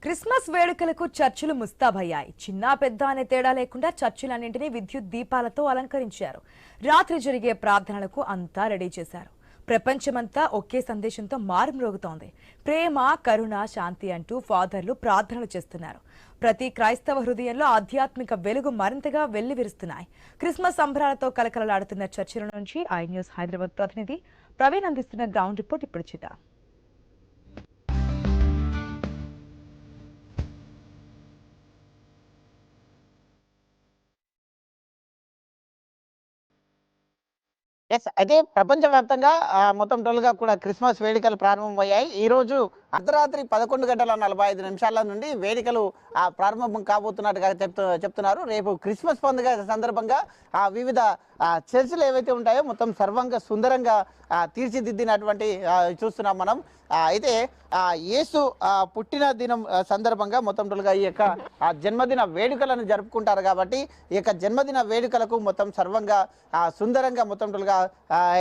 Christmas వేడుకలకు చర్చిలు ముస్తాబయ్యాయి. చిన్న పెద్ద అనే తేడా లేకుండా చర్చిలన్నింటినీ విద్యుత్ దీపాలతో అలంకరించారు. రాత్రి జరిగే ప్రార్థనలకు అంతా రెడీ చేశారు. ప్రపంచమంతా ఒకే సందేశంతో మారుమ్రోగుతోంది. ప్రేమ, కరుణ, శాంతి అంటూ ఫాదర్లు ప్రార్థనలు చేస్తున్నారు. ప్రతి క్రైస్తవ హృదయంలో ఆధ్యాత్మిక వెలుగు మరింతగా వెల్లివిరుస్తున్నాయి. క్రిస్మస్ సంబరాలతో కలకలలాడుతున్న చర్చిల నుంచి ఐ న్యూస్ హైదరాబాద్ ప్రతినిధి ప్రవీణ్ అందిస్తున్న గ్రౌండ్ రిపోర్ట్ ఇప్పుడు చూద్దాం. అయితే ప్రపంచవ్యాప్తంగా మొత్తం టోల్గా కూడా క్రిస్మస్ వేడుకలు ప్రారంభమయ్యాయి. ఈరోజు అర్ధరాత్రి 11 గంటల 45 నిమిషాల నుండి వేడుకలు ప్రారంభం కాబోతున్నట్టుగా చెప్తున్నారు. రేపు క్రిస్మస్ పండుగ సందర్భంగా వివిధ చర్చిలు ఏవైతే ఉంటాయో మొత్తం సర్వంగా సుందరంగా తీర్చిదిద్దినటువంటి చూస్తున్నాం మనం. అయితే యేసు పుట్టిన దినం సందర్భంగా మొత్తం టోల్గా ఈ యొక్క జన్మదిన వేడుకలను జరుపుకుంటారు. కాబట్టి ఈ యొక్క జన్మదిన వేడుకలకు మొత్తం సర్వంగా సుందరంగా మొత్తం టోల్గా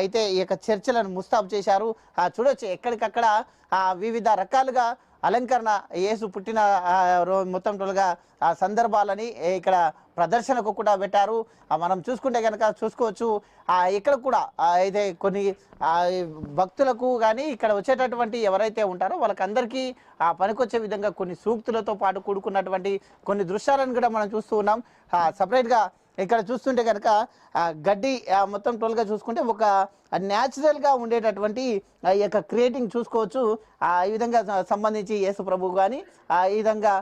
అయితే ఈ యొక్క చర్చిలను ముస్తాబు చేశారు. చూడొచ్చు ఎక్కడికక్కడ వివిధ రకాలుగా అలంకరణ యేసు పుట్టిన మొత్తం టోల్గా సందర్భాలని ఇక్కడ ప్రదర్శనకు కూడా పెట్టారు. మనం చూసుకుంటే కనుక చూసుకోవచ్చు. ఇక్కడ కూడా అయితే కొన్ని భక్తులకు కానీ ఇక్కడ వచ్చేటటువంటి ఎవరైతే ఉంటారో వాళ్ళకందరికీ పనికొచ్చే విధంగా కొన్ని సూక్తులతో పాటు కూడుకున్నటువంటి కొన్ని దృశ్యాలను కూడా మనం చూస్తూ ఉన్నాం. సపరేట్గా ఇక్కడ చూస్తుంటే కనుక గడ్డి మొత్తం టోల్గా చూసుకుంటే ఒక న్యాచురల్గా ఉండేటటువంటి ఈ యొక్క క్రియేటింగ్ చూసుకోవచ్చు. ఈ విధంగా సంబంధించి యేసు ప్రభు కానీ ఈ విధంగా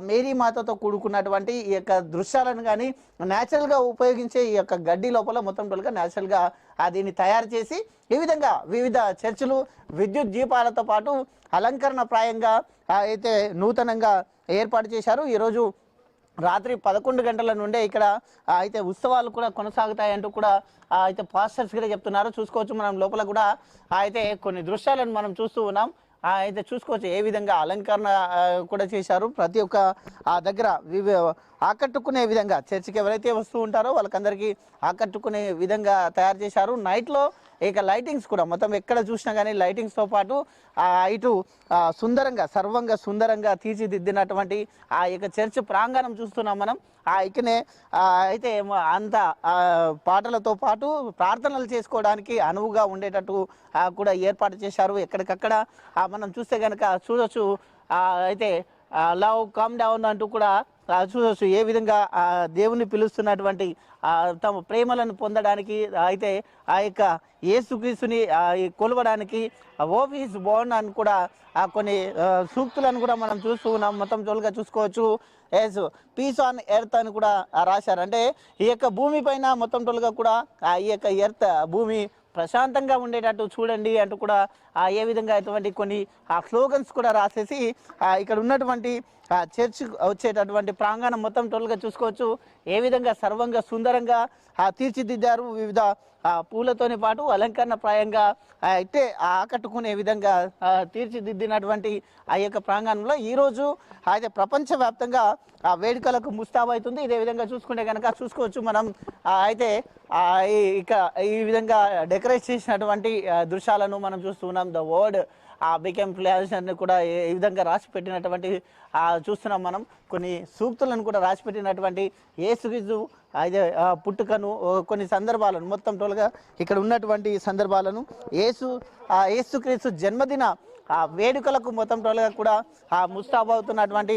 మేరీ మాతతో కూడుకున్నటువంటి ఈ యొక్క దృశ్యాలను కానీ న్యాచురల్గా ఉపయోగించే ఈ యొక్క గడ్డి లోపల మొత్తం టోల్గా న్యాచురల్గా దీన్ని తయారు చేసి ఈ విధంగా వివిధ చర్చిలు విద్యుత్ దీపాలతో పాటు అలంకరణ ప్రాయంగా అయితే నూతనంగా ఏర్పాటు చేశారు. ఈరోజు రాత్రి 11 గంటల నుండే ఇక్కడ అయితే ఉత్సవాలు కూడా కొనసాగుతాయంటూ కూడా అయితే పాస్టర్స్ కూడా చెప్తున్నారు. చూసుకోవచ్చు మనం లోపల కూడా అయితే కొన్ని దృశ్యాలను మనం చూస్తూ ఉన్నాం. అయితే చూసుకోవచ్చు ఏ విధంగా అలంకరణ కూడా చేశారు. ప్రతి ఒక్క దగ్గర ఆకట్టుకునే విధంగా చర్చికి ఎవరైతే వస్తూ ఉంటారో వాళ్ళకందరికీ ఆకట్టుకునే విధంగా తయారు చేశారు. నైట్లో ఇక లైటింగ్స్ కూడా మొత్తం ఎక్కడ చూసినా కానీ లైటింగ్స్తో పాటు ఇటు సుందరంగా సర్వంగా సుందరంగా తీర్చిదిద్దినటువంటి ఆ యొక్క చర్చ్ ప్రాంగణం చూస్తున్నాం మనం. ఇకనే అయితే అంత పాటలతో పాటు ప్రార్థనలు చేసుకోవడానికి అనువుగా ఉండేటట్టు కూడా ఏర్పాటు చేశారు. ఎక్కడికక్కడ మనం చూస్తే కనుక చూడొచ్చు. అయితే లవ్ కమ్ డౌన్ అంటూ కూడా చూడవచ్చు ఏ విధంగా దేవుని పిలుస్తున్నటువంటి తమ ప్రేమలను పొందడానికి అయితే ఆ యొక్క యేసుక్రీస్తుని కొలవడానికి ఓఫ్ ఈజ్ బోర్న్ అని కూడా కొన్ని సూక్తులను కూడా మనం చూస్తూ ఉన్నాం. మొత్తం తోలుగా చూసుకోవచ్చు. ఎస్ పీస్ ఆన్ ఎర్త్ అని కూడా రాశారు. అంటే ఈ యొక్క భూమి పైన మొత్తం తోలుగా కూడా ఈ యొక్క ఎర్త్ భూమి ప్రశాంతంగా ఉండేటట్టు చూడండి అంటూ కూడా ఏ విధంగా అటువంటి కొన్ని స్లోగన్స్ కూడా రాసేసి ఇక్కడ ఉన్నటువంటి చర్చ్ వచ్చేటటువంటి ప్రాంగణం మొత్తం టోల్గా చూసుకోవచ్చు. ఏ విధంగా సర్వంగా సుందరంగా తీర్చిదిద్దారు. వివిధ పూలతోని పాటు అలంకరణ ప్రాయంగా అయితే ఆకట్టుకునే విధంగా తీర్చిదిద్దినటువంటి ఆ యొక్క ప్రాంగణంలో ఈరోజు అయితే ప్రపంచవ్యాప్తంగా వేడుకలకు ముస్తాబవుతుంది. ఇదే విధంగా చూసుకుంటే కనుక చూసుకోవచ్చు మనం. అయితే ఇక ఈ విధంగా డెకరేట్ చేసినటువంటి దృశ్యాలను మనం చూస్తున్నాం. ద వర్డ్ బికెమ్ ప్లేయర్స్ అని కూడా ఈ విధంగా రాసి పెట్టినటువంటి చూస్తున్నాం మనం. కొన్ని సూక్తులను కూడా రాసి పెట్టినటువంటి యేసుక్రీస్తు అయితే పుట్టుకను కొన్ని సందర్భాలను మొత్తం టోల్గా ఇక్కడ ఉన్నటువంటి సందర్భాలను యేసుక్రీస్తు జన్మదిన వేడుకలకు మొత్తం టోల్గా కూడా ముస్తాబవుతున్నటువంటి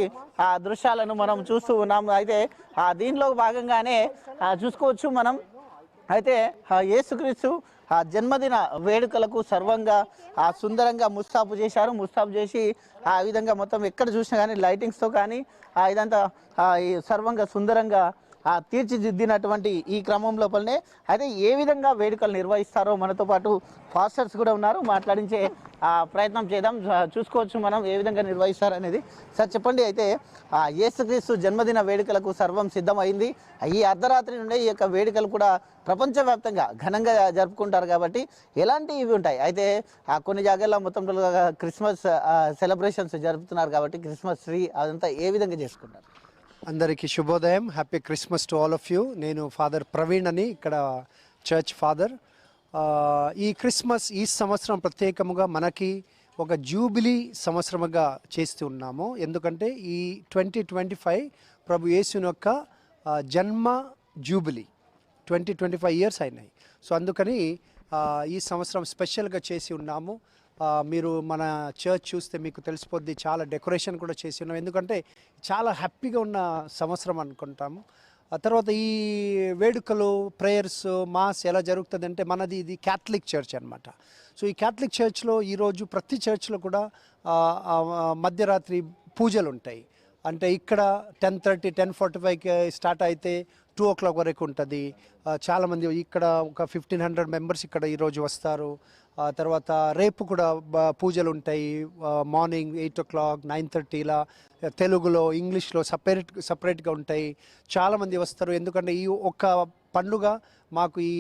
దృశ్యాలను మనం చూస్తూ ఉన్నాం. అయితే దీనిలో భాగంగానే చూసుకోవచ్చు మనం. అయితే యేసుక్రీస్తు జన్మదిన వేడుకలకు సర్వంగా సుందరంగా ముస్తాబు చేశారు. ముస్తాబు చేసి ఆ విధంగా మొత్తం ఎక్కడ చూసినా కానీ లైటింగ్స్తో కానీ ఇదంతా సర్వంగా సుందరంగా తీర్చిదిద్దినటువంటి ఈ క్రమం లోపలనే అయితే ఏ విధంగా వేడుకలు నిర్వహిస్తారో మనతో పాటు పాస్టర్స్ కూడా ఉన్నారు. మాట్లాడించే ప్రయత్నం చేద్దాం. చూసుకోవచ్చు మనం ఏ విధంగా నిర్వహిస్తారనేది. సార్ చెప్పండి. అయితే యేసుక్రీస్తు జన్మదిన వేడుకలకు సర్వం సిద్ధమైంది. ఈ అర్ధరాత్రి నుండే ఈ యొక్క వేడుకలు కూడా ప్రపంచవ్యాప్తంగా ఘనంగా జరుపుకుంటారు. కాబట్టి ఎలాంటి ఇవి ఉంటాయి. అయితే కొన్ని జాగాల్లో మొత్తం క్రిస్మస్ సెలబ్రేషన్స్ జరుపుతున్నారు. కాబట్టి క్రిస్మస్ ట్రీ అదంతా ఏ విధంగా చేసుకుంటారు? అందరికీ శుభోదయం. Happy Christmas to all of you. నేను ఫాదర్ ప్రవీణ్ అని ఇక్కడ చర్చ్ ఫాదర్. ఈ క్రిస్మస్ ఈ సంవత్సరం ప్రత్యేకముగా మనకి ఒక జూబిలీ సంవత్సరముగా చేస్తూ ఉన్నాము. ఎందుకంటే ఈ 2025 ప్రభు యేసుని యొక్క జన్మ జూబిలీ 2025 ఇయర్స్ అయినాయి. సో అందుకని ఈ సంవత్సరం స్పెషల్గా చేసి ఉన్నాము. మీరు మన చర్చ్ చూస్తే మీకు తెలిసిపోద్ది, చాలా డెకరేషన్ కూడా చేసి ఉన్నాం. ఎందుకంటే చాలా హ్యాపీగా ఉన్న సంవత్సరం అనుకుంటాము. ఆ తర్వాత ఈ వేడుకలు, ప్రేయర్స్, మాస్ ఎలా జరుగుతుందంటే మనది ఇది క్యాథలిక్ చర్చ్ అనమాట. సో ఈ క్యాథలిక్ చర్చ్లో ఈరోజు ప్రతి చర్చ్లో కూడా మధ్యరాత్రి పూజలు ఉంటాయి. అంటే ఇక్కడ 10:30, 10:45కి స్టార్ట్ అయితే 2 o'clock వరకు ఉంటుంది. చాలామంది ఇక్కడ ఒక 1500 మెంబర్స్ ఇక్కడ ఈరోజు వస్తారు. తర్వాత రేపు కూడా పూజలు ఉంటాయి. మార్నింగ్ 8 o'clock, 9:30 ఇలా తెలుగులో, ఇంగ్లీష్లో సపరేట్గా ఉంటాయి. చాలామంది వస్తారు. ఎందుకంటే ఈ ఒక్క పండుగ మాకు ఈ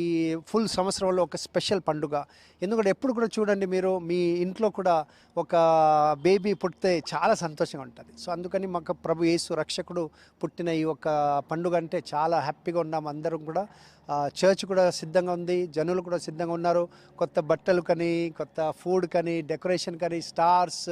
ఫుల్ సంవత్సరంలో ఒక స్పెషల్ పండుగ. ఎందుకంటే ఎప్పుడు కూడా చూడండి, మీరు మీ ఇంట్లో కూడా ఒక బేబీ పుట్టితే చాలా సంతోషంగా ఉంటుంది. సో అందుకని మాకు ప్రభు యేసు రక్షకుడు పుట్టిన ఈ ఒక పండుగ అంటే చాలా హ్యాపీగా ఉన్నాం అందరం కూడా. చర్చ్ కూడా సిద్ధంగా ఉంది, జనులు కూడా సిద్ధంగా ఉన్నారు. కొత్త బట్టలు కానీ, కొత్త ఫుడ్ కానీ, డెకరేషన్ కానీ, స్టార్స్,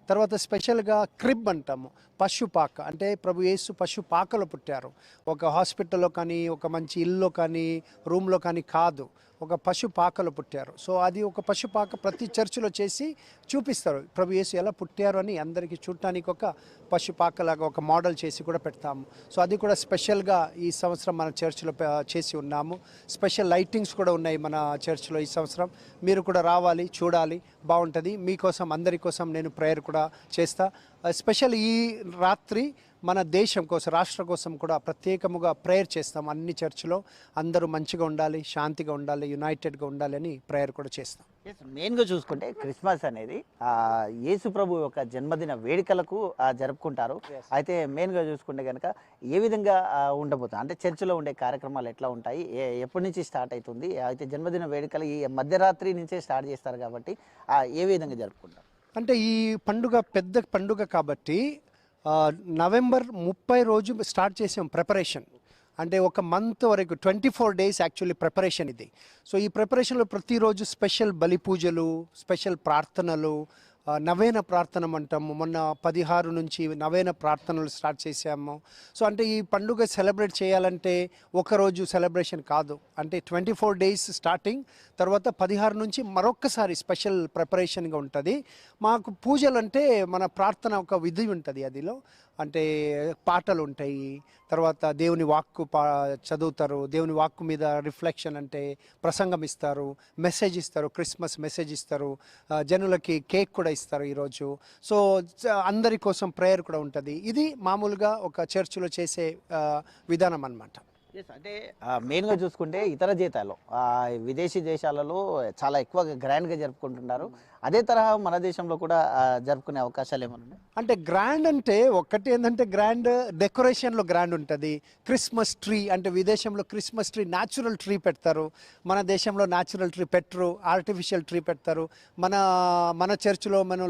తర్వాత స్పెషల్గా క్రిబ్ అంటాము, పశుపాక. అంటే ప్రభు యేసు పశుపాకలో పుట్టారు. ఒక హాస్పిటల్లో కానీ, ఒక మంచి ఇల్లులో కానీ, రూమ్లో కానీ కాదు, ఒక పశుపాకలో పుట్టారు. సో అది ఒక పశుపాక ప్రతి చర్చిలో చేసి చూపిస్తారు ప్రభు యేసు ఎలా పుట్టారు అని. అందరికీ చూడటానికి ఒక పశుపాకలాగా ఒక మోడల్ చేసి కూడా పెడతాము. సో అది కూడా స్పెషల్గా ఈ సంవత్సరం మన చర్చిలో చేసి ఉన్నాము. స్పెషల్ లైటింగ్స్ కూడా ఉన్నాయి మన చర్చిలో ఈ సంవత్సరం. మీరు కూడా రావాలి, చూడాలి, బాగుంటుంది. మీకోసం, అందరి కోసం నేను ప్రేయర్ కూడా చేస్తా. స్పెషల్ ఈ రాత్రి మన దేశం కోసం, రాష్ట్రం కోసం కూడా ప్రత్యేకముగా ప్రేయర్ చేస్తాం. అన్ని చర్చిలో అందరూ మంచిగా ఉండాలి, శాంతిగా ఉండాలి, యునైటెడ్గా ఉండాలి అని ప్రేయర్ కూడా చేస్తాం. మెయిన్గా చూసుకుంటే క్రిస్మస్ అనేది యేసు ప్రభు యొక్క జన్మదిన వేడుకలకు జరుపుకుంటారు. అయితే మెయిన్గా చూసుకుంటే కనుక ఏ విధంగా ఉండబోతుంది అంటే చర్చిలో ఉండే కార్యక్రమాలు ఎట్లా ఉంటాయి, ఎప్పటి నుంచి స్టార్ట్ అవుతుంది? అయితే జన్మదిన వేడుకలు ఈ మధ్యరాత్రి నుంచే స్టార్ట్ చేస్తారు కాబట్టి ఏ విధంగా జరుపుకుంటారు? అంటే ఈ పండుగ పెద్ద పండుగ కాబట్టి నవంబర్ 30 రోజు స్టార్ట్ చేసాం ప్రిపరేషన్. అంటే ఒక మంత్ వరకు 24 days యాక్చువల్లీ ప్రిపరేషన్ ఇది. సో ఈ ప్రిపరేషన్లో ప్రతిరోజు స్పెషల్ బలి పూజలు, స్పెషల్ ప్రార్థనలు, నవేన ప్రార్థన అంటాము. మొన్న 16 నుంచి నవేన ప్రార్థనలు స్టార్ట్ చేసాము. సో అంటే ఈ పండుగ సెలబ్రేట్ చేయాలంటే ఒకరోజు సెలబ్రేషన్ కాదు. అంటే 24 days స్టార్టింగ్, తర్వాత 16 నుంచి మరొక్కసారి స్పెషల్ ప్రిపరేషన్గా ఉంటుంది. మాకు పూజలు అంటే మన ప్రార్థన ఒక విధి ఉంటుంది. అదిలో అంటే పాటలు ఉంటాయి, తర్వాత దేవుని వాక్కు చదువుతారు, దేవుని వాక్కు మీద రిఫ్లెక్షన్ అంటే ప్రసంగం ఇస్తారు, మెసేజ్ ఇస్తారు, క్రిస్మస్ మెసేజ్ ఇస్తారు, జనులకి కేక్ కూడా ఇస్తారు ఈరోజు. సో అందరి కోసం ప్రేయర్ కూడా ఉంటుంది. ఇది మామూలుగా ఒక చర్చిలో చేసే విధానం అన్నమాట. అంటే మెయిన్గా చూసుకుంటే ఇతర జీతాలు విదేశీ దేశాలలో చాలా ఎక్కువగా గ్రాండ్గా జరుపుకుంటున్నారు. అదే తరహా మన దేశంలో కూడా జరుపుకునే అవకాశాలు ఏమైనా ఉన్నాయి? అంటే గ్రాండ్ అంటే ఒక్కటి ఏంటంటే గ్రాండ్ డెకరేషన్లో గ్రాండ్ ఉంటుంది. క్రిస్మస్ ట్రీ అంటే విదేశంలో క్రిస్మస్ ట్రీ న్యాచురల్ ట్రీ పెడతారు, మన దేశంలో న్యాచురల్ ట్రీ పెట్టరు, ఆర్టిఫిషియల్ ట్రీ పెడతారు. మన చర్చిలో మనం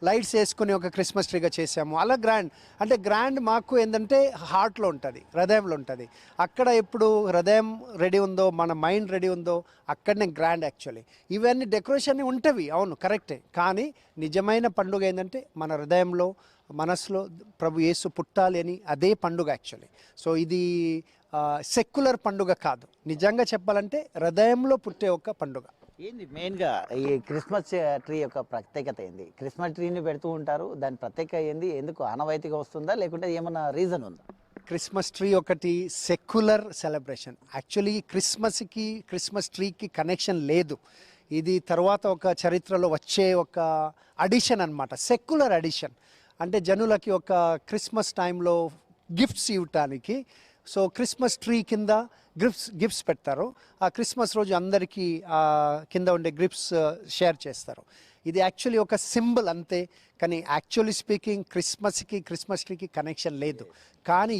లైట్స్ వేసుకుని ఒక క్రిస్మస్ ట్రీగా చేసాము. అలా గ్రాండ్ అంటే గ్రాండ్ మాకు ఏంటంటే హార్ట్లో ఉంటుంది, హృదయంలో ఉంటుంది. అక్కడ ఎప్పుడు హృదయం రెడీ ఉందో, మన మైండ్ రెడీ ఉందో అక్కడనే గ్రాండ్ యాక్చువల్లీ. ఇవన్నీ డెకరేషన్ ఉంటవి, అవును కరెక్టే. కానీ నిజమైన పండుగ ఏంటంటే మన హృదయంలో, మనసులో ప్రభు యేసు పుట్టాలి అని అదే పండుగ యాక్చువల్లీ. సో ఇది సెక్యులర్ పండుగ కాదు, నిజంగా చెప్పాలంటే హృదయంలో పుట్టే ఒక పండుగ. ఏంది మెయిన్గా ఈ క్రిస్మస్ ట్రీ యొక్క ప్రత్యేకత ఏంది? క్రిస్మస్ ట్రీని పెడుతూ ఉంటారు, దాని ప్రత్యేకత ఏంది? ఎందుకు ఆనవాయితీగా వస్తుందా లేకుంటే ఏమన్నా రీజన్ ఉందా? క్రిస్మస్ ట్రీ ఒకటి సెక్యులర్ సెలబ్రేషన్. యాక్చువల్లీ క్రిస్మస్ ట్రీకి కనెక్షన్ లేదు. ఇది తర్వాత ఒక చరిత్రలో వచ్చే ఒక అడిషన్ అన్నమాట, సెక్యులర్ అడిషన్. అంటే జనులకి ఒక క్రిస్మస్ టైంలో గిఫ్ట్స్ ఇవ్వటానికి. సో క్రిస్మస్ ట్రీ కింద గిఫ్ట్స్ పెడతారు. ఆ క్రిస్మస్ రోజు అందరికీ కింద ఉండే గిఫ్ట్స్ షేర్ చేస్తారు. ఇది యాక్చువల్లీ ఒక సింబల్ అంతే, కానీ యాక్చువల్లీ స్పీకింగ్ క్రిస్మస్ ట్రీకి కనెక్షన్ లేదు. కానీ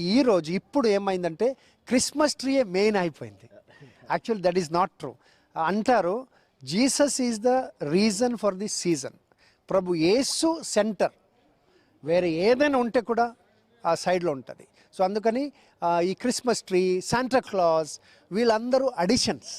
ఇప్పుడు ఏమైందంటే క్రిస్మస్ ట్రీయే మెయిన్ అయిపోయింది. Actually that is not true. అంటారు Jesus is the reason for the season. ప్రభు యేసు సెంటర్, వేరే ఏదైనా ఉంటే కూడా ఆ సైడ్లో ఉంటుంది. సో అందుకని ఈ క్రిస్మస్ ట్రీ, శాంటా క్లాస్ వీళ్ళందరూ అడిషన్స్.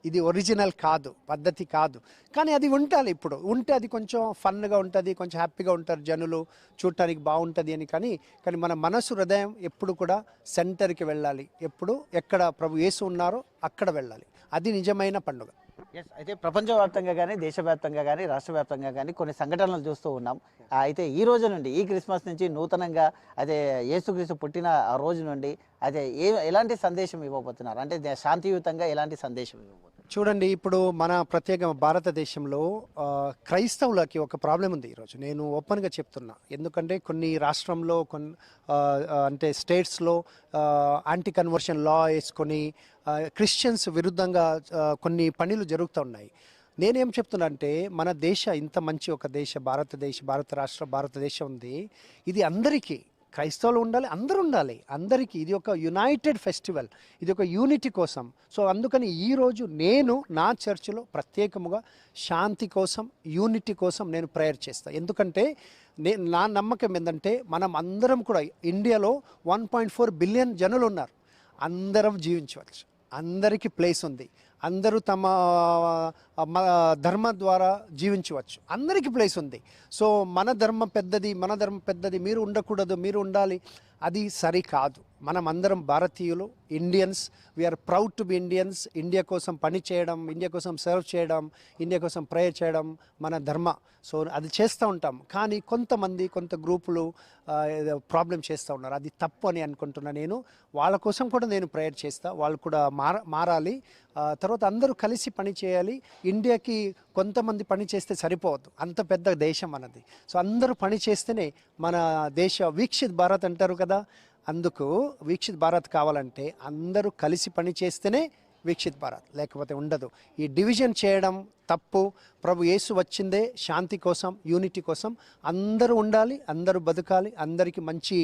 ఇది ఒరిజినల్ కాదు, పద్ధతి కాదు. కానీ అది ఉండాలి. ఇప్పుడు ఉంటే అది కొంచెం ఫన్గా ఉంటుంది, కొంచెం హ్యాపీగా ఉంటారు జనులు, చూడటానికి బాగుంటుంది అని. కానీ కానీ మన మనసు హృదయం ఎప్పుడు కూడా సెంటర్కి వెళ్ళాలి. ఎప్పుడు ఎక్కడ ప్రభు యేసు ఉన్నారో అక్కడ వెళ్ళాలి. అది నిజమైన పండుగ. ఎస్, అయితే ప్రపంచవ్యాప్తంగా కానీ దేశవ్యాప్తంగా కానీ రాష్ట్ర వ్యాప్తంగా కానీ కొన్ని సంఘటనలు చూస్తూ ఉన్నాం. అయితే ఈ రోజు నుండి, ఈ క్రిస్మస్ నుంచి నూతనంగా అదే యేసుక్రీస్తు పుట్టిన ఆ రోజు నుండి అదే ఎలాంటి సందేశం ఇవ్వబోతున్నారు, అంటే శాంతియుతంగా ఎలాంటి సందేశం ఇవ్వబోతున్నారు? చూడండి, ఇప్పుడు మన ప్రత్యేక భారతదేశంలో క్రైస్తవులకి ఒక ప్రాబ్లం ఉంది ఈరోజు. నేను ఓపెన్గా చెప్తున్నా. ఎందుకంటే కొన్ని రాష్ట్రంలో అంటే స్టేట్స్లో యాంటీ కన్వర్షన్ లా వేసుకొని క్రిస్టియన్స్ విరుద్ధంగా కొన్ని పనులు జరుగుతూ ఉన్నాయి. నేనేం చెప్తున్నా అంటే, మన దేశ ఇంత మంచి ఒక దేశ భారత రాష్ట్ర భారతదేశం ఉంది. ఇది అందరికీ, క్రైస్తవులు ఉండాలి, అందరూ ఉండాలి, అందరికీ. ఇది ఒక యునైటెడ్ ఫెస్టివల్, ఇది ఒక యూనిటీ కోసం. సో అందుకని ఈరోజు నేను నా చర్చిలో ప్రత్యేకముగా శాంతి కోసం, యూనిటీ కోసం నేను ప్రేయర్ చేస్తాను. ఎందుకంటే నా నమ్మకం ఏంటంటే, మనం అందరం కూడా ఇండియాలో 1.4 బిలియన్ జనులు ఉన్నారు. అందరం జీవించవచ్చు, అందరికీ ప్లేస్ ఉంది, అందరూ తమ ధర్మ ద్వారా జీవించవచ్చు, అందరికీ ప్లేస్ ఉంది. సో మన ధర్మం పెద్దది, మీరు ఉండకూడదు, మీరు ఉండాలి, అది సరికాదు. మనం అందరం భారతీయులు, Indians. We are proud to be Indians. India కోసం పని చేయడం, ఇండియా కోసం సర్వ్ చేయడం, ఇండియా కోసం ప్రేయర్ చేయడం మన ధర్మ. సో అది చేస్తూ ఉంటాం. కానీ కొంత గ్రూపులు ప్రాబ్లం చేస్తూ ఉన్నారు. అది తప్పు అని అనుకుంటున్నా నేను. వాళ్ళ కోసం కూడా నేను ప్రేయర్ చేస్తా. వాళ్ళు కూడా మారాలి. తర్వాత అందరూ కలిసి పని చేయాలి. ఇండియాకి కొంతమంది పని చేస్తే సరిపోవద్దు, అంత పెద్ద దేశం మనది. సో అందరూ పని చేస్తేనే మన దేశ వీక్షిత్ భారత్ అంటారు కదా, అందుకు వీక్షిత్ భారత్ కావాలంటే అందరూ కలిసి పని చేస్తేనే వీక్షిత్ భారత్, లేకపోతే ఉండదు. ఈ డివిజన్ చేయడం తప్పు. ప్రభు యేసు వచ్చిందే శాంతి కోసం, యూనిటీ కోసం. అందరూ ఉండాలి, అందరూ బతకాలి, అందరికీ మంచి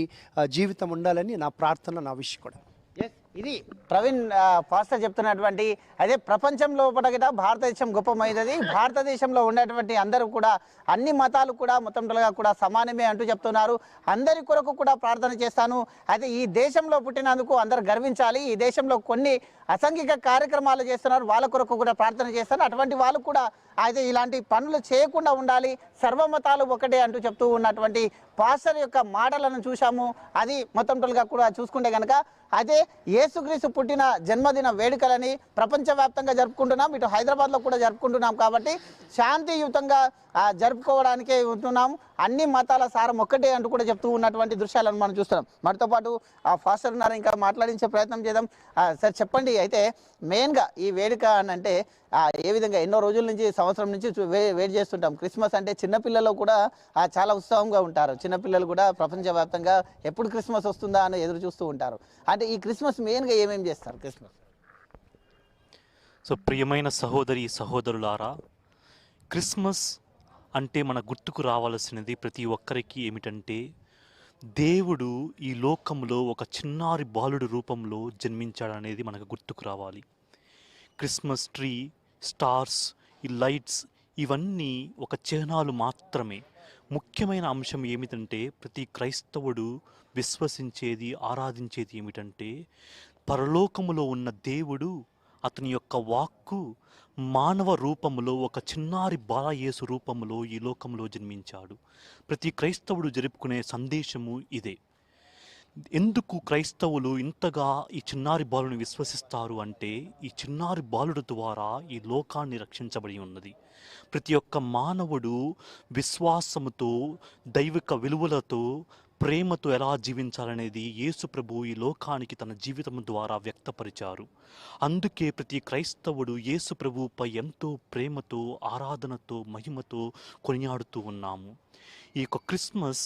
జీవితం ఉండాలని నా ప్రార్థన, నా విష్ కూడా. ఎస్, ఇది ప్రవీణ్ పాస్టర్ చెప్తున్నటువంటి అదే ప్రపంచంలో పడగట భారతదేశం గొప్పమైనది. భారతదేశంలో ఉన్నటువంటి అందరూ కూడా, అన్ని మతాలు కూడా మొత్తం కూడా సమానమే అంటూ చెప్తున్నారు. అందరి కొరకు కూడా ప్రార్థన చేస్తాను. అయితే ఈ దేశంలో పుట్టినందుకు అందరూ గర్వించాలి. ఈ దేశంలో కొన్ని అసాంఘిక కార్యక్రమాలు చేస్తున్నారు, వాళ్ళ కొరకు కూడా ప్రార్థన చేస్తారు. అటువంటి వాళ్ళు కూడా అయితే ఇలాంటి పనులు చేయకుండా ఉండాలి, సర్వమతాలు ఒకటే అంటూ చెప్తూ ఉన్నటువంటి పాస్టర్ యొక్క మాటలను చూశాము. అది మొత్తం కూడా చూసుకుంటే కనుక అదే యేసుక్రీస్తు పుట్టిన జన్మదిన వేడుకలని ప్రపంచవ్యాప్తంగా జరుపుకుంటున్నాం. ఇటు హైదరాబాద్లో కూడా జరుపుకుంటున్నాం. కాబట్టి శాంతియుతంగా జరుపుకోవడానికే ఉంటున్నాం. అన్ని మతాల సారం ఒక్కటే అంటూ కూడా చెప్తూ ఉన్నటువంటి దృశ్యాలను మనం చూస్తున్నాం. మనతో పాటు ఫాస్టర్ ఉన్నారు, ఇంకా మాట్లాడించే ప్రయత్నం చేద్దాం. సార్ చెప్పండి, అయితే మెయిన్గా ఈ వేడుక అని అంటే ఏ విధంగా ఎన్నో రోజుల నుంచి, సంవత్సరం నుంచి వెయిట్ చేస్తుంటాం. క్రిస్మస్ అంటే చిన్నపిల్లలు కూడా చాలా ఉత్సాహంగా ఉంటారు. చిన్నపిల్లలు కూడా ప్రపంచవ్యాప్తంగా ఎప్పుడు క్రిస్మస్ వస్తుందా అని ఎదురు చూస్తూ ఉంటారు. అంటే ఈ క్రిస్మస్ మెయిన్గా ఏమేమి చేస్తారు క్రిస్మస్? సో ప్రియమైన సహోదరి సహోదరులారా, క్రిస్మస్ అంటే మన గుర్తుకు రావాల్సినది ప్రతి ఒక్కరికి ఏమిటంటే, దేవుడు ఈ లోకంలో ఒక చిన్నారి బాలుడి రూపంలో జన్మించాడనేది మనకు గుర్తుకు రావాలి. క్రిస్మస్ ట్రీ, స్టార్స్, ఈ లైట్స్ ఇవన్నీ ఒక చిహ్నాలు మాత్రమే. ముఖ్యమైన అంశం ఏమిటంటే, ప్రతి క్రైస్తవుడు విశ్వసించేది, ఆరాధించేది ఏమిటంటే, పరలోకములో ఉన్న దేవుడు, అతని యొక్క వాక్కు మానవ రూపములో ఒక చిన్నారి బాలయేసు రూపములో ఈ లోకంలో జన్మించాడు. ప్రతి క్రైస్తవుడు జరుపుకునే సందేశము ఇదే. ఎందుకు క్రైస్తవులు ఇంతగా ఈ చిన్నారి బాలుని విశ్వసిస్తారు అంటే, ఈ చిన్నారి బాలుడు ద్వారా ఈ లోకాన్ని రక్షించబడి ఉన్నది. ప్రతి ఒక్క మానవుడు విశ్వాసముతో, దైవిక విలువలతో, ప్రేమతో ఎలా జీవించాలనేది యేసు ప్రభు ఈ లోకానికి తన జీవితం ద్వారా వ్యక్తపరిచారు. అందుకే ప్రతి క్రైస్తవుడు యేసు ప్రభుపై ఎంతో ప్రేమతో, ఆరాధనతో, మహిమతో కొనియాడుతూ ఉన్నాము. ఈ యొక్క క్రిస్మస్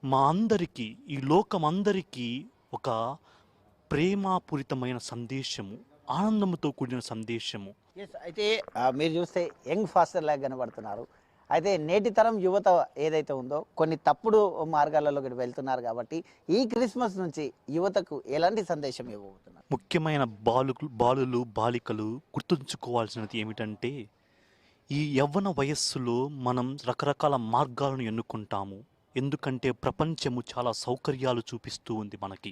మా అందరికీ, ఈ లోకమందరికీ ఒక ప్రేమపూరితమైన సందేశము, ఆనందంతో కూడిన సందేశము. ఎస్, అయితే మీరు చూస్తే యంగ్ ఫాస్టర్ లాగా కనబడుతున్నారు. అయితే నేటి తరం యువత ఏదైతే ఉందో కొన్ని తప్పుడు మార్గాలలోకి వెళ్తున్నారు. కాబట్టి ఈ క్రిస్మస్ నుంచి యువతకు ఎలాంటి సందేశం ఇవ్వబోతున్నారు? ముఖ్యమైన బాలికలు గుర్తుంచుకోవాల్సినది ఏమిటంటే, ఈ యవ్వన వయస్సులో మనం రకరకాల మార్గాలను ఎన్నుకుంటాము. ఎందుకంటే ప్రపంచము చాలా సౌకర్యాలు చూపిస్తూ ఉంది మనకి.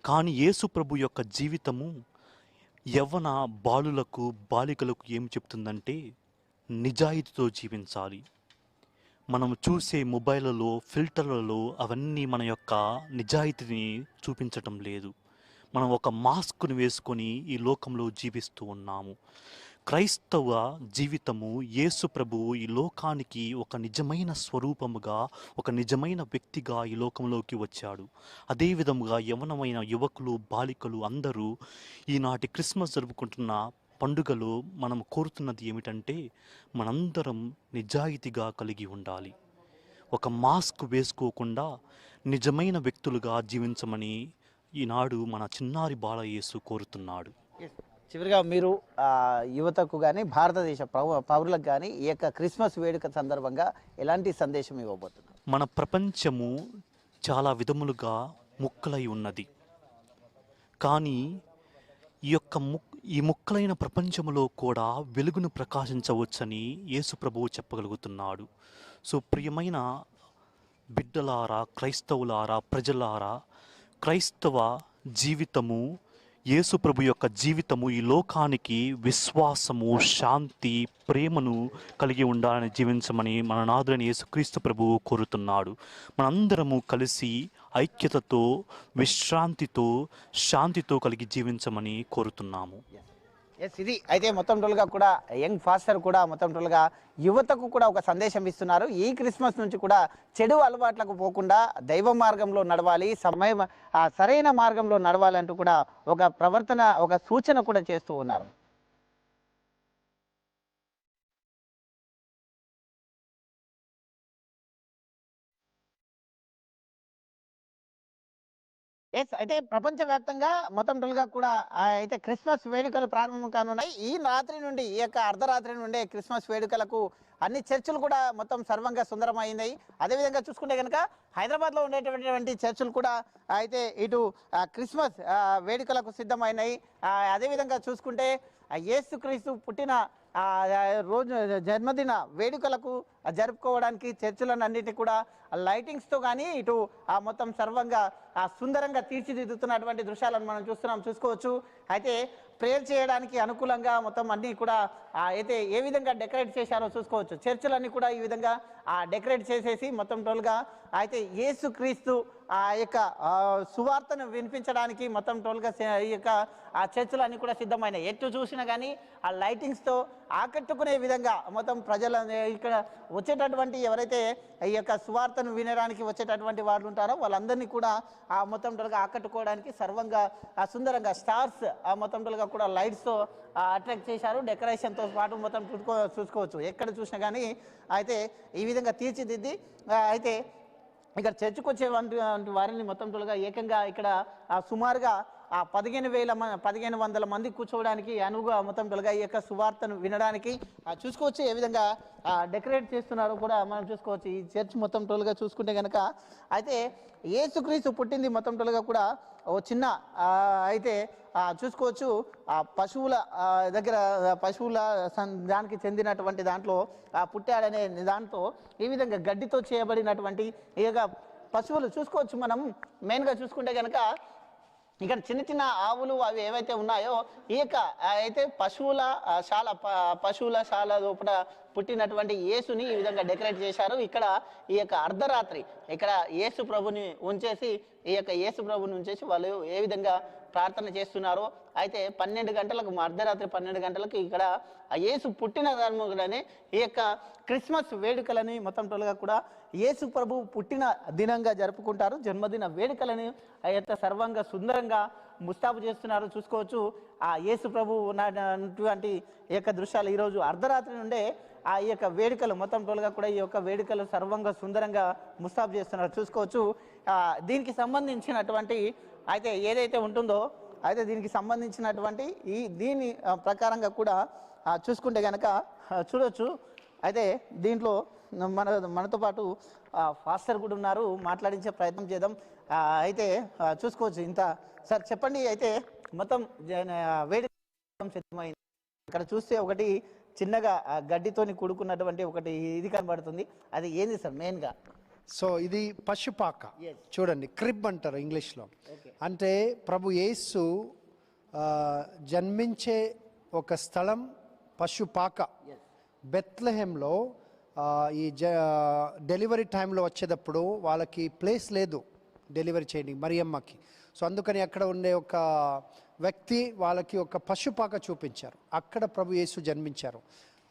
కానీ యేసు ప్రభు యొక్క జీవితము యవ్వన బాలులకు బాలికలకు ఏం చెప్తుందంటే నిజాయితీతో జీవించాలి. మనం చూసే మొబైల్లో ఫిల్టర్లలో అవన్నీ మన యొక్క నిజాయితీని చూపించటం లేదు. మనం ఒక మాస్క్ను వేసుకొని ఈ లోకంలో జీవిస్తూ ఉన్నాము. క్రైస్తవ జీవితము యేసు ప్రభువు ఈ లోకానికి ఒక నిజమైన స్వరూపముగా, ఒక నిజమైన వ్యక్తిగా ఈ లోకంలోకి వచ్చాడు. అదే విధముగా యవ్వనమైన యువకులు బాలికలు అందరూ ఈనాటి క్రిస్మస్ జరుపుకుంటున్న పండుగలో మనం కోరుతున్నది ఏమిటంటే మనందరం నిజాయితీగా కలిగి ఉండాలి. ఒక మాస్క్ వేసుకోకుండా నిజమైన వ్యక్తులుగా జీవించమని ఈనాడు మన చిన్నారి బాలయేసు కోరుతున్నాడు. చివరిగా మీరు యువతకు కానీ భారతదేశ పౌరులకు కానీ ఈ యొక్క క్రిస్మస్ వేడుక సందర్భంగా ఎలాంటి సందేశం ఇవ్వబోతున్నారు? మన ప్రపంచము చాలా విధములుగా ముక్కలై ఉన్నది. కానీ ఈ ముక్కలైన ప్రపంచములో కూడా వెలుగును ప్రకాశించవచ్చని యేసు ప్రభువు చెప్పగలుగుతున్నాడు. సో ప్రియమైన బిడ్డలారా, క్రైస్తవులారా, ప్రజలారా, క్రైస్తవ జీవితము, యేసు ప్రభు యొక్క జీవితము ఈ లోకానికి విశ్వాసము, శాంతి, ప్రేమను కలిగి ఉండాలని జీవించమని మన నాథుడైన యేసుక్రీస్తు ప్రభువు కోరుతున్నాడు. మనందరము కలిసి ఐక్యతతో, విశ్రాంతితో, శాంతితో కలిగి జీవించమని కోరుతున్నాము. ఎస్, ఇది అయితే మొత్తం టోల్గా కూడా యంగ్ ఫాస్టర్ కూడా మొత్తం టోల్గా యువతకు కూడా ఒక సందేశం ఇస్తున్నారు. ఈ క్రిస్మస్ నుంచి కూడా చెడు అలవాట్లకు పోకుండా దైవ మార్గంలో నడవాలి, సరైన మార్గంలో నడవాలంటూ కూడా ఒక ప్రవర్తన, ఒక సూచన కూడా చేస్తూ ఉన్నారు. ఎస్, అయితే ప్రపంచవ్యాప్తంగా మొత్తం టోల్గా కూడా అయితే క్రిస్మస్ వేడుకలు ప్రారంభం కానున్నాయి. ఈ రాత్రి నుండి, ఈ యొక్క అర్ధరాత్రి నుండే క్రిస్మస్ వేడుకలకు అన్ని చర్చిలు కూడా మొత్తం సర్వంగా సుందరమైనాయి. అదేవిధంగా చూసుకుంటే కనుక హైదరాబాద్లో ఉండేటటువంటి చర్చిలు కూడా అయితే ఇటు క్రిస్మస్ వేడుకలకు సిద్ధమైనాయి. అదేవిధంగా చూసుకుంటే యేసుక్రీస్తు పుట్టిన రోజు జన్మదిన వేడుకలకు జరుపుకోవడానికి చర్చిలను అన్నిటినీ కూడా లైటింగ్స్తో కానీ ఇటు మొత్తం సర్వంగా సుందరంగా తీర్చిదిద్దుతున్నటువంటి దృశ్యాలను మనం చూసుకోవచ్చు. అయితే ప్రేయర్ చేయడానికి అనుకూలంగా మొత్తం అన్నీ కూడా అయితే ఏ విధంగా డెకరేట్ చేశారో చూసుకోవచ్చు. చర్చిలన్నీ కూడా ఈ విధంగా డెకరేట్ చేసేసి మొత్తం టోల్గా అయితే యేసుక్రీస్తు ఆ యొక్క సువార్తను వినిపించడానికి మొత్తం టోల్గా ఈ యొక్క చర్చిలన్నీ కూడా సిద్ధమైనాయి. ఎటు చూసినా కానీ ఆ లైటింగ్స్తో ఆకట్టుకునే విధంగా మొత్తం ప్రజల ఇక్కడ వచ్చేటటువంటి ఎవరైతే ఈ యొక్క సువార్తను వినడానికి వచ్చేటటువంటి వాళ్ళు ఉంటారో వాళ్ళందరినీ కూడా ఆ మొత్తం టోల్గా ఆకట్టుకోవడానికి సర్వంగా సుందరంగా స్టార్స్ మొత్తం టోల్గా కూడా లైట్స్తో అట్రాక్ట్ చేశారు. డెకరేషన్తో పాటు మొత్తం చూసుకోవచ్చు. ఎక్కడ చూసినా కానీ అయితే ఈ విధంగా తీర్చిదిద్ది అయితే ఇక్కడ చర్చకు వచ్చేటువంటి వారిని మొత్తం టోల్గా ఏకంగా ఇక్కడ సుమారుగా 1500 మంది కూర్చోవడానికి అనువుగా మొత్తం టోల్గా ఈ యొక్క సువార్తను వినడానికి చూసుకోవచ్చు. ఏ విధంగా డెకరేట్ చేస్తున్నారో కూడా మనం చూసుకోవచ్చు. ఈ చర్చ్ మొత్తం టోల్గా చూసుకుంటే కనుక అయితే యేసుక్రీస్తు పుట్టింది మొత్తం టోల్గా కూడా ఓ చిన్న అయితే చూసుకోవచ్చు. పశువుల దగ్గర పశువుల దానికి చెందినటువంటి దాంట్లో పుట్టాడనే దాంతో ఈ విధంగా గడ్డితో చేయబడినటువంటి ఈ యొక్క పశువులు చూసుకోవచ్చు. మనం మెయిన్గా చూసుకుంటే కనుక ఇక్కడ చిన్న చిన్న ఆవులు అవి ఏవైతే ఉన్నాయో ఈ యొక్క అయితే పశువుల శాల లోపల పుట్టినటువంటి యేసుని ఈ విధంగా డెకరేట్ చేశారు. ఇక్కడ ఈ యొక్క అర్ధరాత్రి ఇక్కడ యేసు ప్రభుని ఉంచేసి ఈ యొక్క యేసు ప్రభుని ఉంచేసి వాళ్ళు ఏ విధంగా ప్రార్థన చేస్తున్నారు. అయితే 12 గంటలకు అర్ధరాత్రి 12 గంటలకు ఇక్కడ యేసు పుట్టిన ధర్మనే ఈ యొక్క క్రిస్మస్ వేడుకలని మొత్తం టోల్గా కూడా యేసు ప్రభు పుట్టిన దినంగా జరుపుకుంటారు. జన్మదిన వేడుకలని అయితే సర్వంగా సుందరంగా ముస్తాబు చేస్తున్నారు. చూసుకోవచ్చు ఆ యేసు ప్రభు ఉన్నటువంటి ఈ యొక్క దృశ్యాలు ఈరోజు అర్ధరాత్రి నుండే ఈ యొక్క వేడుకలు మొత్తం టోల్గా కూడా ఈ యొక్క వేడుకలు సర్వంగా సుందరంగా ముస్తాబు చేస్తున్నారు. చూసుకోవచ్చు దీనికి సంబంధించినటువంటి అయితే ఏదైతే ఉంటుందో అయితే దీనికి సంబంధించినటువంటి దీని ప్రకారంగా కూడా చూసుకుంటే కనుక చూడవచ్చు. అయితే దీంట్లో మనతో పాటు ఫాస్టర్ కూడా ఉన్నారు, మాట్లాడించే ప్రయత్నం చేద్దాం. అయితే చూసుకోవచ్చు ఇంత సార్ చెప్పండి. అయితే మొత్తం వేడుక సిద్ధమైంది. ఇక్కడ చూస్తే ఒకటి చిన్నగా గడ్డితోని కూడుకున్నటువంటి ఒకటి ఇది కనబడుతుంది. అది ఏంది సార్ మెయిన్గా? సో ఇది పశుపాక చూడండి, క్రిబ్ అంటారు ఇంగ్లీష్లో. అంటే ప్రభు యేసు ఆ, జన్మించే ఒక స్థలం పశుపాక. బెత్లెహెంలో ఈ డెలివరీ టైంలో వచ్చేటప్పుడు వాళ్ళకి ప్లేస్ లేదు డెలివరీ చేయడానికి మరియమ్మకి. సో అందుకని అక్కడ ఉండే ఒక వ్యక్తి వాళ్ళకి ఒక పశుపాక చూపించారు. అక్కడ ప్రభు యేసు జన్మించారు.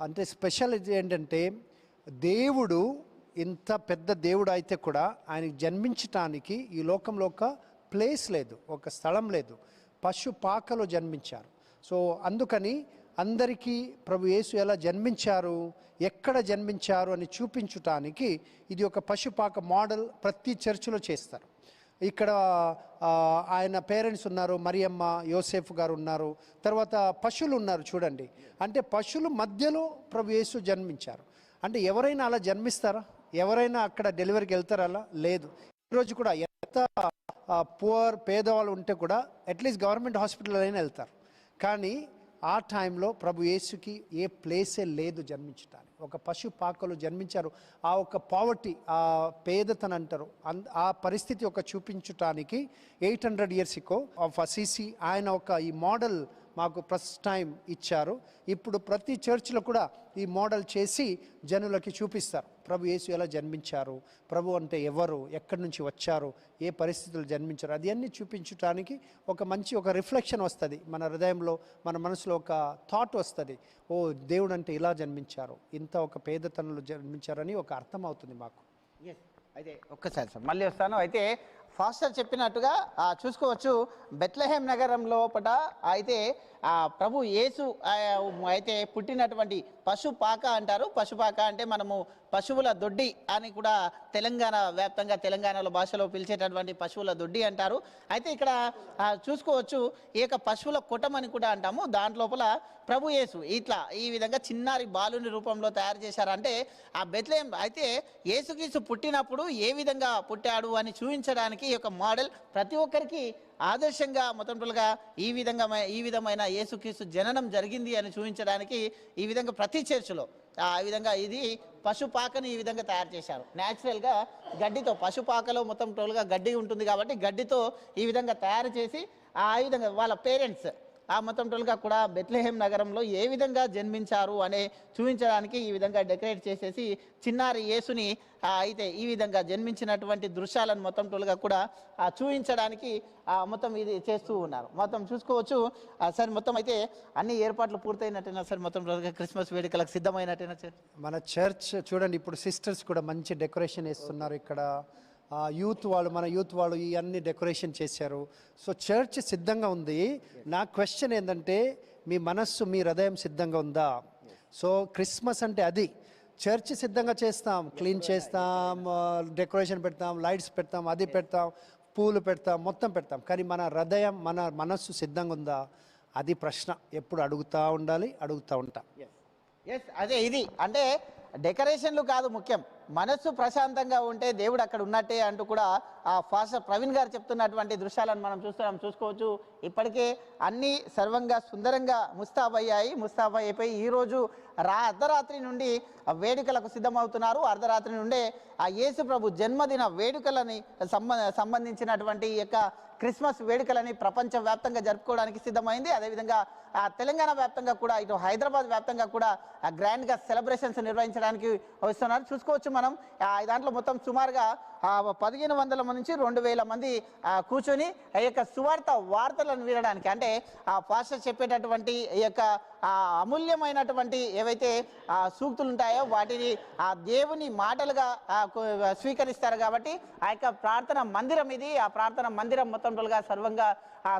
అంటే స్పెషల్ ఏంటంటే దేవుడు ఇంత పెద్ద దేవుడు అయితే కూడా ఆయనకి జన్మించటానికి ఈ లోకంలో ఒక ప్లేస్ లేదు, ఒక స్థలం లేదు. పశుపాకలో జన్మించారు. సో అందుకని అందరికీ ప్రభు యేసు ఎలా జన్మించారు, ఎక్కడ జన్మించారు అని చూపించటానికి ఇది ఒక పశుపాక మోడల్ ప్రతి చర్చిలో చేస్తారు. ఇక్కడ ఆయన పేరెంట్స్ ఉన్నారు, మరియమ్మ యోసేఫ్ గారు ఉన్నారు, తర్వాత పశువులు ఉన్నారు చూడండి. అంటే పశువుల మధ్యలో ప్రభు యేసు జన్మించారు. అంటే ఎవరైనా అలా జన్మిస్తారా? ఎవరైనా అక్కడ డెలివరీకి వెళ్తారా? అలా లేదు. ఈరోజు కూడా ఎంత పువర్ పేదవాళ్ళు ఉంటే కూడా అట్లీస్ట్ గవర్నమెంట్ హాస్పిటల్ అయినా వెళ్తారు. కానీ ఆ టైంలో ప్రభు యేసుకి ఏ ప్లేసే లేదు జన్మించడానికి. ఒక పశుపాకలో జన్మించారు. ఆ ఒక పావర్టీ, ఆ పేదతను అంటారు, ఆ పరిస్థితి ఒక చూపించటానికి 800 years ఆఫ్ అసీసీ ఆయన ఒక ఈ మోడల్ మాకు ఫస్ట్ టైం ఇచ్చారు. ఇప్పుడు ప్రతి చర్చ్లో కూడా ఈ మోడల్ చేసి జనులకి చూపిస్తారు ప్రభు యేసు ఎలా జన్మించారు, ప్రభు అంటే ఎవరు, ఎక్కడి నుంచి వచ్చారు, ఏ పరిస్థితులు జన్మించారు, అది అన్నీ చూపించడానికి ఒక మంచి ఒక రిఫ్లెక్షన్ వస్తుంది మన హృదయంలో, మన మనసులో ఒక థాట్ వస్తుంది. ఓ దేవుడు అంటే ఇలా జన్మించారు, ఇంత ఒక పేదతనంలో జన్మించారని ఒక అర్థం అవుతుంది మాకు. అయితే ఒక్కసారి సార్ మళ్ళీ వస్తాను. అయితే ఫాస్టర్ చెప్పినట్టుగా చూసుకోవచ్చు బెత్లెహేం నగరం లోపల అయితే ప్రభు యేసు అయితే పుట్టినటువంటి పశుపాక అంటారు. పశుపాక అంటే మనము పశువుల దొడ్డి అని కూడా తెలంగాణ వ్యాప్తంగా తెలంగాణలో భాషలో పిలిచేటటువంటి పశువుల దొడ్డి అంటారు. అయితే ఇక్కడ చూసుకోవచ్చు ఈ యొక్క పశువుల కొట్టం అని కూడా అంటాము. దాంట్లోపల ప్రభు యేసు ఇట్లా ఈ విధంగా చిన్నారి బాలుని రూపంలో తయారు చేశారంటే ఆ బెత్లెహేం అయితే యేసుక్రీస్తు పుట్టినప్పుడు ఏ విధంగా పుట్టాడు అని చూపించడానికి ఈ యొక్క మోడల్ ప్రతి ఒక్కరికి ఆదర్శంగా మొత్తంగా ఈ విధమైన యేసుక్రీస్తు జననం జరిగింది అని చూపించడానికి ఈ విధంగా ప్రతి చర్చిలో ఈ విధంగా ఇది పశుపాకని ఈ విధంగా తయారు చేశారు. న్యాచురల్గా గడ్డితో, పశుపాకలో మొత్తం టోల్గా గడ్డి ఉంటుంది కాబట్టి గడ్డితో ఈ విధంగా తయారు చేసి ఆ విధంగా వాళ్ళ పేరెంట్స్ మొత్తం టోల్గా కూడా బెత్లెహేం నగరంలో ఏ విధంగా జన్మించారు అనే చూపించడానికి ఈ విధంగా డెకరేట్ చేసేసి చిన్నారి యేసుని అయితే ఈ విధంగా జన్మించినటువంటి దృశ్యాలను మొత్తం టోల్గా కూడా చూపించడానికి మొత్తం ఇది చేస్తూ ఉన్నారు. మొత్తం చూసుకోవచ్చు సార్. మొత్తం అయితే అన్ని ఏర్పాట్లు పూర్తయినట్టేనా సార్? మొత్తం టోల్గా క్రిస్మస్ వేడుకలకు సిద్ధమైనట్టేనా సార్? మన చర్చ్ చూడండి, ఇప్పుడు సిస్టర్స్ కూడా మంచి డెకరేషన్ వేస్తున్నారు. ఇక్కడ యూత్ వాళ్ళు, మన యూత్ వాళ్ళు ఇవన్నీ డెకరేషన్ చేశారు. సో చర్చ్ సిద్ధంగా ఉంది. నా క్వశ్చన్ ఏంటంటే మీ మనస్సు, మీ హృదయం సిద్ధంగా ఉందా? సో క్రిస్మస్ అంటే అది. చర్చ్ సిద్ధంగా చేస్తాం, క్లీన్ చేస్తాం, డెకరేషన్ పెడతాం, లైట్స్ పెడతాం, అది పెడతాం, పూలు పెడతాం, మొత్తం పెడతాం. కానీ మన హృదయం, మన మనస్సు సిద్ధంగా ఉందా? అది ప్రశ్న ఎప్పుడు అడుగుతూ ఉండాలి, అడుగుతూ ఉంటాం. అదే ఇది అంటే డెకరేషన్లు కాదు ముఖ్యం, మనస్సు ప్రశాంతంగా ఉంటే దేవుడు అక్కడ ఉన్నట్టే అంటూ కూడా ఫాస్టర్ ప్రవీణ్ గారు చెప్తున్నటువంటి దృశ్యాలను మనం చూసుకోవచ్చు. ఇప్పటికే అన్నీ సర్వంగా సుందరంగా ముస్తాబు అయిపోయి ఈరోజు అర్ధరాత్రి నుండి వేడుకలకు సిద్ధమవుతున్నారు. అర్ధరాత్రి నుండే ఆ యేసు ప్రభు జన్మదిన వేడుకలని సంబంధించినటువంటి ఈ యొక్క క్రిస్మస్ వేడుకలని ప్రపంచవ్యాప్తంగా జరుపుకోవడానికి సిద్ధమైంది. అదేవిధంగా తెలంగాణ వ్యాప్తంగా కూడా, ఇటు హైదరాబాద్ వ్యాప్తంగా కూడా గ్రాండ్గా సెలబ్రేషన్స్ నిర్వహించడానికి వస్తున్నారు. చూసుకోవచ్చు మనం దాంట్లో మొత్తం సుమారుగా 1500 నుంచి 2000 మంది కూర్చొని ఈ యొక్క వార్తలను వినడానికి, అంటే ఆ పాస్టర్ చెప్పేటటువంటి ఈ యొక్క అమూల్యమైనటువంటి ఏవైతే సూక్తులు ఉంటాయో వాటిని ఆ దేవుని మాటలుగా స్వీకరిస్తారు. కాబట్టి ఆ యొక్క ప్రార్థన మందిరం ఇది. ఆ ప్రార్థన మందిరం మొత్తం సర్వంగా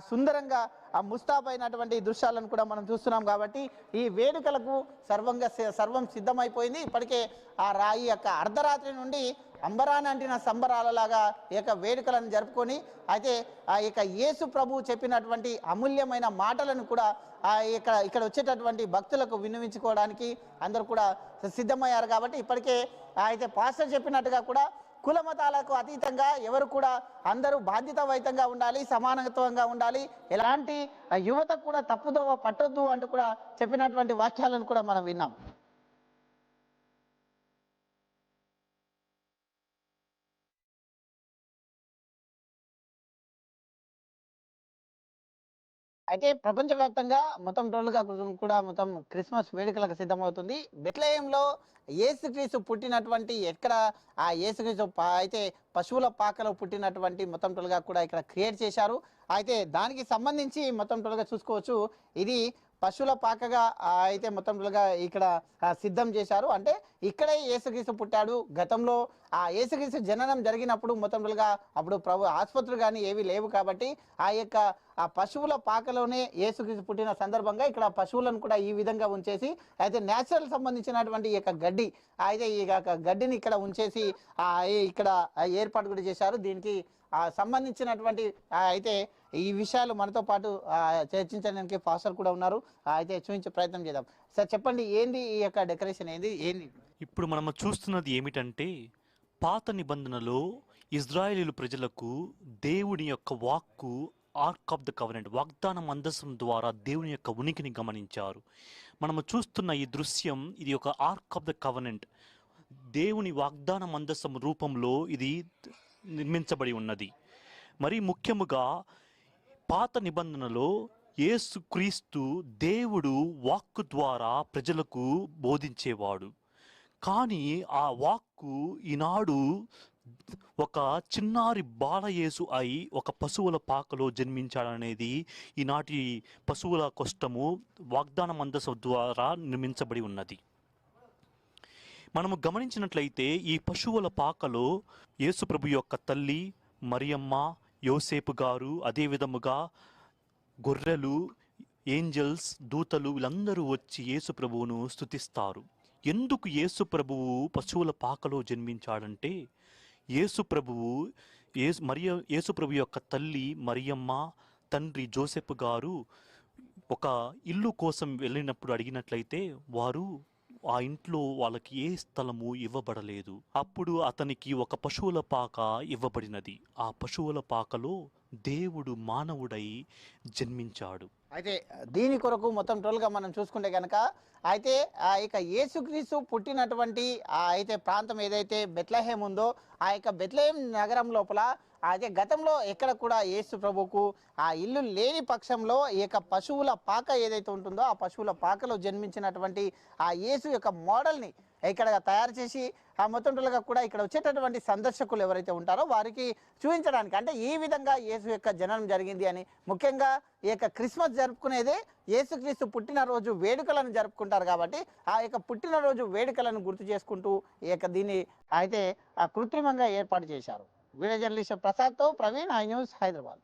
సుందరంగా ముస్తాబైనటువంటి దృశ్యాలను కూడా మనం చూస్తున్నాం. కాబట్టి ఈ వేడుకలకు సర్వం సిద్ధమైపోయింది. ఇప్పటికే ఈ యొక్క అర్ధరాత్రి నుండి అంబరాన్ని అంటిన సంబరాలలాగా ఈ యొక్క వేడుకలను జరుపుకొని అయితే ఆ యొక్క యేసు ప్రభు చెప్పినటువంటి అమూల్యమైన మాటలను కూడా ఇక్కడ వచ్చేటటువంటి భక్తులకు విన్నవించుకోవడానికి అందరూ కూడా సిద్ధమయ్యారు. కాబట్టి ఇప్పటికే అయితే పాస్టర్ చెప్పినట్టుగా కూడా కుల మతాలకు అతీతంగా ఎవరు కూడా అందరూ బాధ్యతాయుతంగా ఉండాలి, సమానత్వంగా ఉండాలి, ఎలాంటి యువతకు కూడా తప్పుదోవ పట్టొద్దు అంటూ కూడా చెప్పినటువంటి వాక్యాలను కూడా మనం విన్నాం. అయితే ప్రపంచవ్యాప్తంగా మొత్తం టోటల్గా కూడా మొత్తం క్రిస్మస్ వేడుకలకు సిద్ధమవుతుంది. బెత్లెహేంలో యేసుక్రీస్తు పుట్టినటువంటి ఎక్కడ ఆ యేసుక్రీస్తు అయితే పశువుల పాకలో పుట్టినటువంటి మొత్తం టోటల్గా కూడా ఇక్కడ క్రియేట్ చేశారు. అయితే దానికి సంబంధించి మొత్తం టోటల్గా చూసుకోవచ్చు. ఇది పశువుల పాకగా అయితే మొత్తం టోటల్గా ఇక్కడ సిద్ధం చేశారు. అంటే ఇక్కడే యేసుక్రీస్తు పుట్టాడు. గతంలో ఆ యేసుక్రీస్తు జననం జరిగినప్పుడు మొత్తం టోటల్గా అప్పుడు ప్రభు ఆసుపత్రులు కానీ ఏవి లేవు కాబట్టి ఆ యొక్క ఆ పశువుల పాకలోనే యేసుక్రీస్తు పుట్టిన సందర్భంగా ఇక్కడ పశువులను కూడా ఈ విధంగా ఉంచేసి అయితే నేచురల్ సంబంధించినటువంటి ఈ యొక్క గడ్డి అయితే ఈ యొక్క గడ్డిని ఇక్కడ ఉంచేసి ఇక్కడ ఏర్పాటు కూడా చేశారు. దీనికి సంబంధించినటువంటి అయితే ఈ విషయాలు మనతో పాటు చర్చించడానికి ఫాస్టర్ కూడా ఉన్నారు. అయితే చూపించే ప్రయత్నం చేద్దాం. సార్ చెప్పండి, ఏంది ఈ యొక్క డెకరేషన్, ఏంది ఇప్పుడు మనం చూస్తున్నది ఏమిటంటే, పాత నిబంధనలో ఇజ్రాయేలీలు ప్రజలకు దేవుని యొక్క వాక్కు ఆర్క్ ఆఫ్ ద కవెనెంట్ వాగ్దాన మందసం ద్వారా దేవుని యొక్క ఉనికిని గమనించారు. మనము చూస్తున్న ఈ దృశ్యం ఇది ఒక ఆర్క్ ఆఫ్ ద కవెనెంట్, దేవుని వాగ్దాన మందసం రూపంలో ఇది నిర్మించబడి ఉన్నది. మరి ముఖ్యముగా పాత నిబంధనలో యేసుక్రీస్తు దేవుడు వాక్కు ద్వారా ప్రజలకు బోధించేవాడు. కానీ ఆ వాక్కు ఈనాడు ఒక చిన్నారి బాలయేసు అయి ఒక పశువుల పాకలో జన్మించాడనేది ఈనాటి పశువుల కష్టము వాగ్దాన మందసం ద్వారా నిర్మించబడి ఉన్నది. మనము గమనించినట్లయితే ఈ పశువుల పాకలో యేసుప్రభు యొక్క తల్లి మరియమ్మ, యోసేపు గారు, అదే విధముగా గొర్రెలు, ఏంజల్స్, దూతలు వీళ్ళందరూ వచ్చి యేసుప్రభువును స్తుతిస్తారు. ఎందుకు యేసుప్రభువు పశువుల పాకలో జన్మించాడంటే, యేసుప్రభు యొక్క తల్లి మరియమ్మ, తండ్రి జోసెఫ్ గారు ఒక ఇల్లు కోసం వెళ్ళినప్పుడు అడిగినట్లయితే వారు ఆ ఇంట్లో వాళ్ళకి ఏ స్థలము ఇవ్వబడలేదు. అప్పుడు అతనికి ఒక పశువుల పాక ఇవ్వబడినది. ఆ పశువుల పాకలో దేవుడు మానవుడై జన్మించాడు. అయితే దీని కొరకు మొత్తం టోల్గా మనం చూసుకుంటే కనుక అయితే ఇక యేసుక్రీస్తు పుట్టినటువంటి అయితే ప్రాంతం ఏదైతే బెత్లెహేం ఉందో ఆ యొక్క బెత్లెహేం నగరం లోపల అయితే గతంలో ఎక్కడ కూడా యేసు ప్రభుకు ఆ ఇల్లు లేని పక్షంలో ఈ యొక్క పశువుల పాక ఏదైతే ఉంటుందో ఆ పశువుల పాకలో జన్మించినటువంటి ఆ యేసు యొక్క మోడల్ని ఇక్కడ తయారు చేసి ఆ మొత్తం టోల్గా కూడా ఇక్కడ వచ్చేటటువంటి సందర్శకులు ఎవరైతే ఉంటారో వారికి చూపించడానికి, అంటే ఈ విధంగా యేసు యొక్క జననం జరిగింది అని, ముఖ్యంగా ఈ యొక్క క్రిస్మస్ జరుపుకునేదే యేసుక్రీస్తు పుట్టినరోజు వేడుకలను జరుపుకుంటారు కాబట్టి ఆ యొక్క పుట్టినరోజు వేడుకలను గుర్తు చేసుకుంటూ ఈ యొక్క దీన్ని అయితే కృత్రిమంగా ఏర్పాటు చేశారు. వీడియో జర్నలిస్ట్ ప్రసాద్తో ప్రవీణ్, ఐ న్యూస్, హైదరాబాద్.